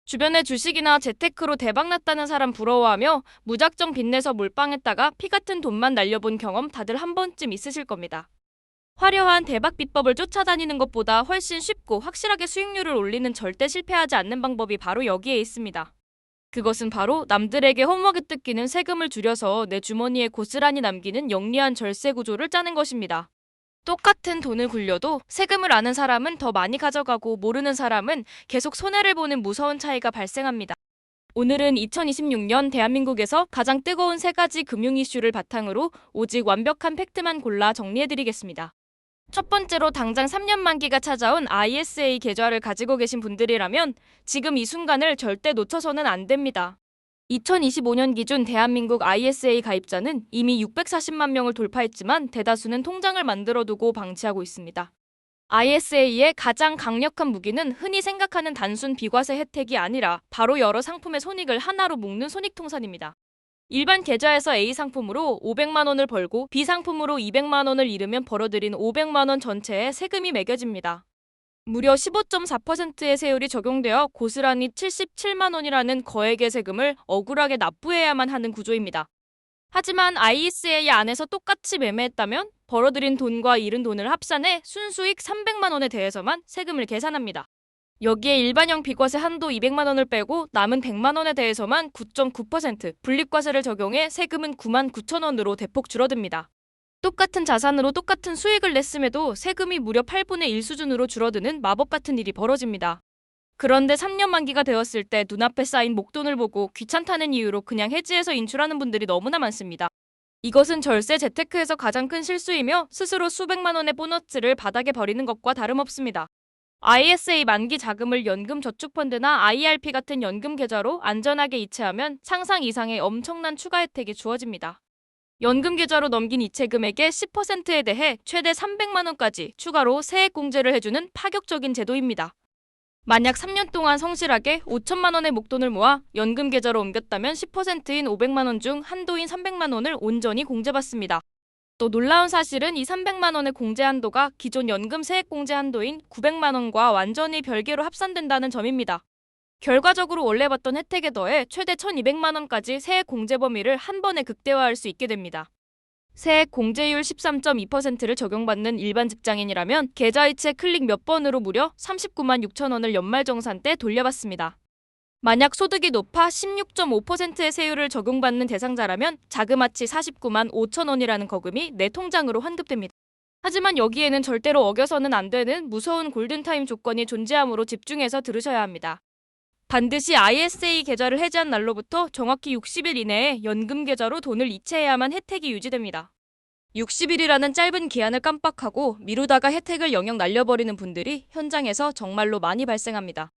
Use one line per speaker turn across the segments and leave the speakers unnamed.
주변에 주식이나 재테크로 대박났다는 사람 부러워하며 무작정 빚내서 몰빵했다가 피 같은 돈만 날려본 경험 다들 한 번쯤 있으실 겁니다. 화려한 대박 비법을 쫓아다니는 것보다 훨씬 쉽고 확실하게 수익률을 올리는 절대 실패하지 않는 방법이 바로 여기에 있습니다. 그것은 바로 남들에게 험하게 뜯기는 세금을 줄여서 내 주머니에 고스란히 남기는 영리한 절세 구조를 짜는 것입니다. 똑같은 돈을 굴려도 세금을 아는 사람은 더 많이 가져가고 모르는 사람은 계속 손해를 보는 무서운 차이가 발생합니다. 오늘은 2026년 대한민국에서 가장 뜨거운 세 가지 금융 이슈를 바탕으로 오직 완벽한 팩트만 골라 정리해드리겠습니다. 첫 번째로 당장 3년 만기가 찾아온 ISA 계좌를 가지고 계신 분들이라면 지금 이 순간을 절대 놓쳐서는 안 됩니다. 2025년 기준 대한민국 ISA 가입자는 이미 640만 명을 돌파했지만 대다수는 통장을 만들어두고 방치하고 있습니다. ISA의 가장 강력한 무기는 흔히 생각하는 단순 비과세 혜택이 아니라 바로 여러 상품의 손익을 하나로 묶는 손익통산입니다. 일반 계좌에서 A 상품으로 500만 원을 벌고 B 상품으로 200만 원을 잃으면 벌어들인 500만 원 전체에 세금이 매겨집니다. 무려 15.4%의 세율이 적용되어 고스란히 77만 원이라는 거액의 세금을 억울하게 납부해야만 하는 구조입니다. 하지만 ISA 안에서 똑같이 매매했다면 벌어들인 돈과 잃은 돈을 합산해 순수익 300만 원에 대해서만 세금을 계산합니다. 여기에 일반형 비과세 한도 200만 원을 빼고 남은 100만 원에 대해서만 9.9% 분립과세를 적용해 세금은 9만 9천 원으로 대폭 줄어듭니다. 똑같은 자산으로 똑같은 수익을 냈음에도 세금이 무려 8분의 1 수준으로 줄어드는 마법 같은 일이 벌어집니다. 그런데 3년 만기가 되었을 때 눈앞에 쌓인 목돈을 보고 귀찮다는 이유로 그냥 해지해서 인출하는 분들이 너무나 많습니다. 이것은 절세 재테크에서 가장 큰 실수이며 스스로 수백만 원의 보너스를 바닥에 버리는 것과 다름없습니다. ISA 만기 자금을 연금저축펀드나 IRP 같은 연금 계좌로 안전하게 이체하면 상상 이상의 엄청난 추가 혜택이 주어집니다. 연금 계좌로 넘긴 이체 금액의 10%에 대해 최대 300만 원까지 추가로 세액 공제를 해주는 파격적인 제도입니다. 만약 3년 동안 성실하게 5천만 원의 목돈을 모아 연금 계좌로 옮겼다면 10%인 500만 원 중 한도인 300만 원을 온전히 공제받습니다. 또 놀라운 사실은 이 300만 원의 공제 한도가 기존 연금 세액 공제 한도인 900만 원과 완전히 별개로 합산된다는 점입니다. 결과적으로 원래 받던 혜택에 더해 최대 1,200만 원까지 세액 공제 범위를 한 번에 극대화할 수 있게 됩니다. 세액 공제율 13.2%를 적용받는 일반 직장인이라면 계좌이체 클릭 몇 번으로 무려 39만 6천 원을 연말정산 때 돌려받습니다. 만약 소득이 높아 16.5%의 세율을 적용받는 대상자라면 자그마치 49만 5천 원이라는 거금이 내 통장으로 환급됩니다. 하지만 여기에는 절대로 어겨서는 안 되는 무서운 골든타임 조건이 존재하므로 집중해서 들으셔야 합니다. 반드시 ISA 계좌를 해지한 날로부터 정확히 60일 이내에 연금 계좌로 돈을 이체해야만 혜택이 유지됩니다. 60일이라는 짧은 기한을 깜빡하고 미루다가 혜택을 영영 날려버리는 분들이 현장에서 정말로 많이 발생합니다.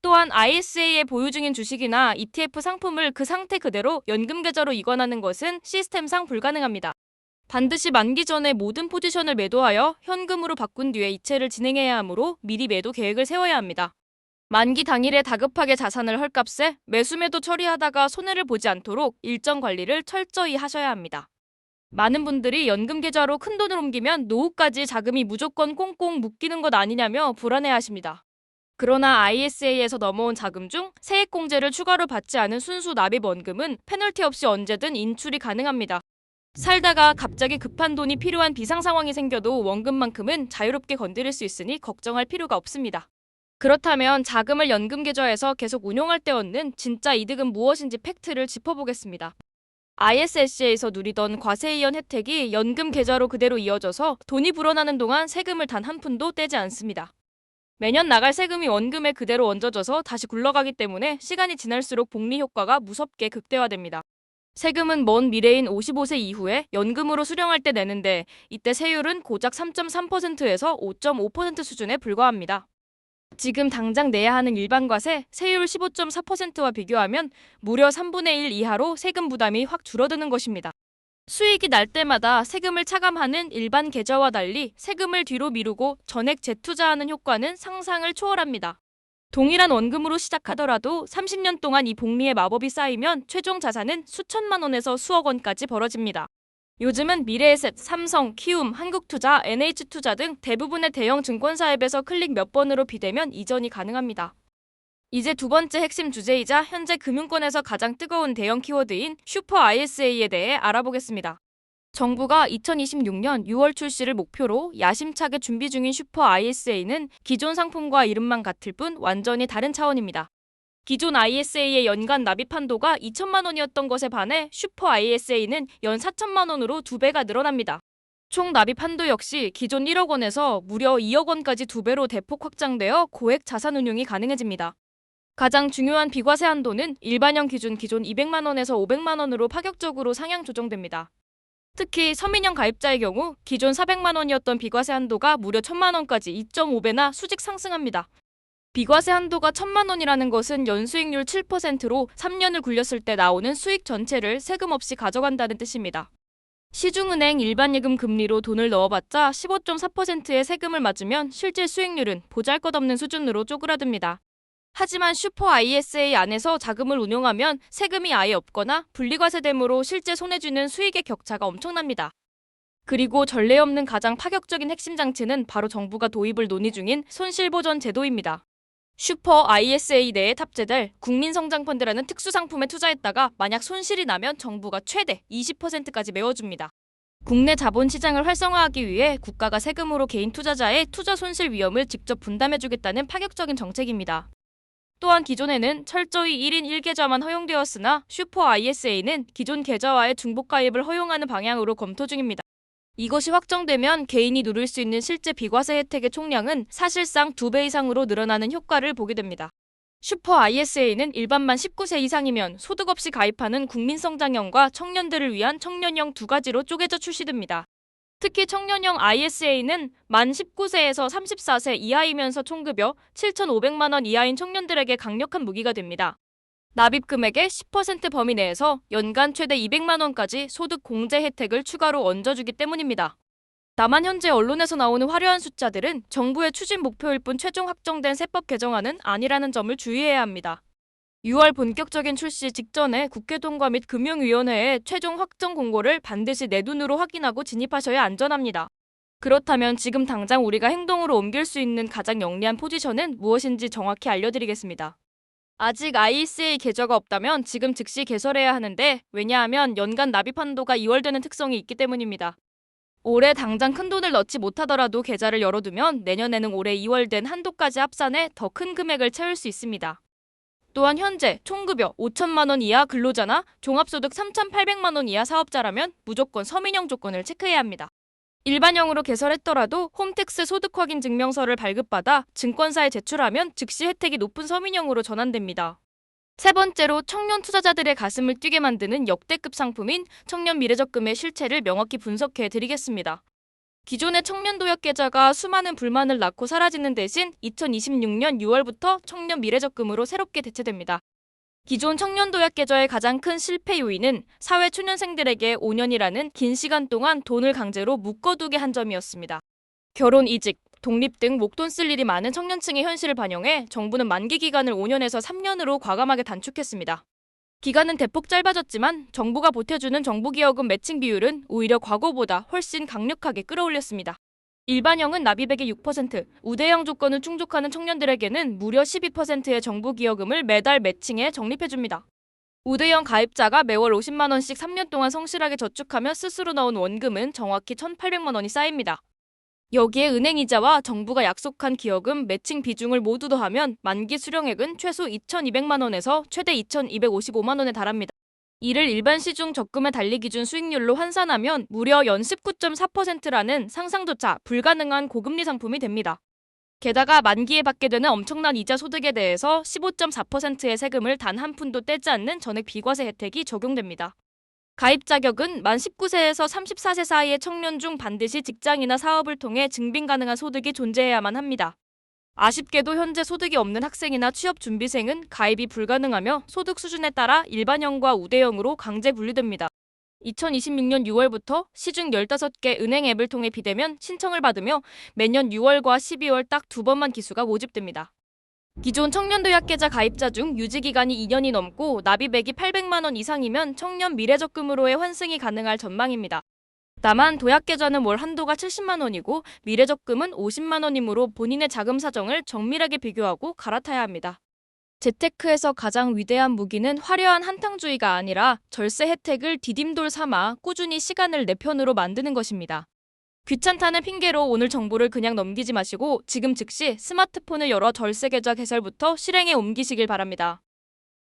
또한 ISA에 보유 중인 주식이나 ETF 상품을 그 상태 그대로 연금 계좌로 이관하는 것은 시스템상 불가능합니다. 반드시 만기 전에 모든 포지션을 매도하여 현금으로 바꾼 뒤에 이체를 진행해야 하므로 미리 매도 계획을 세워야 합니다. 만기 당일에 다급하게 자산을 헐값에 매수매도 처리하다가 손해를 보지 않도록 일정 관리를 철저히 하셔야 합니다. 많은 분들이 연금 계좌로 큰돈을 옮기면 노후까지 자금이 무조건 꽁꽁 묶이는 것 아니냐며 불안해하십니다. 그러나 ISA에서 넘어온 자금 중 세액 공제를 추가로 받지 않은 순수 납입 원금은 페널티 없이 언제든 인출이 가능합니다. 살다가 갑자기 급한 돈이 필요한 비상 상황이 생겨도 원금만큼은 자유롭게 건드릴 수 있으니 걱정할 필요가 없습니다. 그렇다면 자금을 연금 계좌에서 계속 운용할 때 얻는 진짜 이득은 무엇인지 팩트를 짚어보겠습니다. ISS에서 누리던 과세이연 혜택이 연금 계좌로 그대로 이어져서 돈이 불어나는 동안 세금을 단 한 푼도 떼지 않습니다. 매년 나갈 세금이 원금에 그대로 얹어져서 다시 굴러가기 때문에 시간이 지날수록 복리 효과가 무섭게 극대화됩니다. 세금은 먼 미래인 55세 이후에 연금으로 수령할 때 내는데 이때 세율은 고작 3.3%에서 5.5% 수준에 불과합니다. 지금 당장 내야 하는 일반과세 세율 15.4%와 비교하면 무려 3분의 1 이하로 세금 부담이 확 줄어드는 것입니다. 수익이 날 때마다 세금을 차감하는 일반 계좌와 달리 세금을 뒤로 미루고 전액 재투자하는 효과는 상상을 초월합니다. 동일한 원금으로 시작하더라도 30년 동안 이 복리의 마법이 쌓이면 최종 자산은 수천만 원에서 수억 원까지 벌어집니다. 요즘은 미래에셋, 삼성, 키움, 한국투자, NH투자 등 대부분의 대형 증권사 앱에서 클릭 몇 번으로 비대면 이전이 가능합니다. 이제 두 번째 핵심 주제이자 현재 금융권에서 가장 뜨거운 대형 키워드인 슈퍼 ISA에 대해 알아보겠습니다. 정부가 2026년 6월 출시를 목표로 야심차게 준비 중인 슈퍼 ISA는 기존 상품과 이름만 같을 뿐 완전히 다른 차원입니다. 기존 ISA의 연간 납입 한도가 2천만 원이었던 것에 반해 슈퍼 ISA는 연 4천만 원으로 2배가 늘어납니다. 총 납입 한도 역시 기존 1억 원에서 무려 2억 원까지 2배로 대폭 확장되어 고액 자산 운용이 가능해집니다. 가장 중요한 비과세 한도는 일반형 기준 200만 원에서 500만 원으로 파격적으로 상향 조정됩니다. 특히 서민형 가입자의 경우 기존 400만 원이었던 비과세 한도가 무려 1,000만 원까지 2.5배나 수직 상승합니다. 비과세 한도가 1,000만 원이라는 것은 연수익률 7%로 3년을 굴렸을 때 나오는 수익 전체를 세금 없이 가져간다는 뜻입니다. 시중은행 일반예금 금리로 돈을 넣어봤자 15.4%의 세금을 맞으면 실질 수익률은 보잘것없는 수준으로 쪼그라듭니다. 하지만 슈퍼 ISA 안에서 자금을 운용하면 세금이 아예 없거나 분리과세됨으로 실제 손해주는 수익의 격차가 엄청납니다. 그리고 전례 없는 가장 파격적인 핵심 장치는 바로 정부가 도입을 논의 중인 손실보전 제도입니다. 슈퍼 ISA 내에 탑재될 국민성장펀드라는 특수상품에 투자했다가 만약 손실이 나면 정부가 최대 20%까지 메워줍니다. 국내 자본시장을 활성화하기 위해 국가가 세금으로 개인 투자자의 투자 손실 위험을 직접 분담해주겠다는 파격적인 정책입니다. 또한 기존에는 철저히 1인 1계좌만 허용되었으나 슈퍼 ISA는 기존 계좌와의 중복 가입을 허용하는 방향으로 검토 중입니다. 이것이 확정되면 개인이 누릴 수 있는 실제 비과세 혜택의 총량은 사실상 2배 이상으로 늘어나는 효과를 보게 됩니다. 슈퍼 ISA는 일반만 19세 이상이면 소득 없이 가입하는 국민성장형과 청년들을 위한 청년형 두 가지로 쪼개져 출시됩니다. 특히 청년형 ISA는 만 19세에서 34세 이하이면서 총급여 7,500만 원 이하인 청년들에게 강력한 무기가 됩니다. 납입 금액의 10% 범위 내에서 연간 최대 200만 원까지 소득 공제 혜택을 추가로 얹어주기 때문입니다. 다만 현재 언론에서 나오는 화려한 숫자들은 정부의 추진 목표일 뿐 최종 확정된 세법 개정안은 아니라는 점을 주의해야 합니다. 6월 본격적인 출시 직전에 국회 통과 및 금융위원회의 최종 확정 공고를 반드시 내 눈으로 확인하고 진입하셔야 안전합니다. 그렇다면 지금 당장 우리가 행동으로 옮길 수 있는 가장 영리한 포지션은 무엇인지 정확히 알려드리겠습니다. 아직 ISA 계좌가 없다면 지금 즉시 개설해야 하는데 왜냐하면 연간 납입 한도가 2월 되는 특성이 있기 때문입니다. 올해 당장 큰돈을 넣지 못하더라도 계좌를 열어두면 내년에는 올해 2월 된 한도까지 합산해 더 큰 금액을 채울 수 있습니다. 또한 현재 총급여 5천만 원 이하 근로자나 종합소득 3,800만 원 이하 사업자라면 무조건 서민형 조건을 체크해야 합니다. 일반형으로 개설했더라도 홈택스 소득 확인 증명서를 발급받아 증권사에 제출하면 즉시 혜택이 높은 서민형으로 전환됩니다. 세 번째로 청년 투자자들의 가슴을 뛰게 만드는 역대급 상품인 청년 미래적금의 실체를 명확히 분석해 드리겠습니다. 기존의 청년도약 계좌가 수많은 불만을 낳고 사라지는 대신 2026년 6월부터 청년 미래적금으로 새롭게 대체됩니다. 기존 청년도약 계좌의 가장 큰 실패 요인은 사회 초년생들에게 5년이라는 긴 시간 동안 돈을 강제로 묶어두게 한 점이었습니다. 결혼, 이직, 독립 등 목돈 쓸 일이 많은 청년층의 현실을 반영해 정부는 만기 기간을 5년에서 3년으로 과감하게 단축했습니다. 기간은 대폭 짧아졌지만 정부가 보태주는 정부기여금 매칭 비율은 오히려 과거보다 훨씬 강력하게 끌어올렸습니다. 일반형은 납입액의 6%, 우대형 조건을 충족하는 청년들에게는 무려 12%의 정부기여금을 매달 매칭해 적립해줍니다. 우대형 가입자가 매월 50만 원씩 3년 동안 성실하게 저축하며 스스로 넣은 원금은 정확히 1,800만 원이 쌓입니다. 여기에 은행이자와 정부가 약속한 기여금 매칭 비중을 모두 더하면 만기 수령액은 최소 2,200만 원에서 최대 2,255만 원에 달합니다. 이를 일반 시중 적금의 달리 기준 수익률로 환산하면 무려 연 19.4%라는 상상조차 불가능한 고금리 상품이 됩니다. 게다가 만기에 받게 되는 엄청난 이자 소득에 대해서 15.4%의 세금을 단 한 푼도 떼지 않는 전액 비과세 혜택이 적용됩니다. 가입 자격은 만 19세에서 34세 사이의 청년 중 반드시 직장이나 사업을 통해 증빙 가능한 소득이 존재해야만 합니다. 아쉽게도 현재 소득이 없는 학생이나 취업준비생은 가입이 불가능하며 소득 수준에 따라 일반형과 우대형으로 강제 분류됩니다. 2026년 6월부터 시중 15개 은행 앱을 통해 비대면 신청을 받으며 매년 6월과 12월 딱 2번만 기수가 모집됩니다. 기존 청년도약계좌 가입자 중 유지기간이 2년이 넘고 납입액이 800만 원 이상이면 청년 미래적금으로의 환승이 가능할 전망입니다. 다만 도약계좌는 월 한도가 70만 원이고 미래적금은 50만 원이므로 본인의 자금 사정을 정밀하게 비교하고 갈아타야 합니다. 재테크에서 가장 위대한 무기는 화려한 한탕주의가 아니라 절세 혜택을 디딤돌 삼아 꾸준히 시간을 내 편으로 만드는 것입니다. 귀찮다는 핑계로 오늘 정보를 그냥 넘기지 마시고 지금 즉시 스마트폰을 열어 절세 계좌 개설부터 실행에 옮기시길 바랍니다.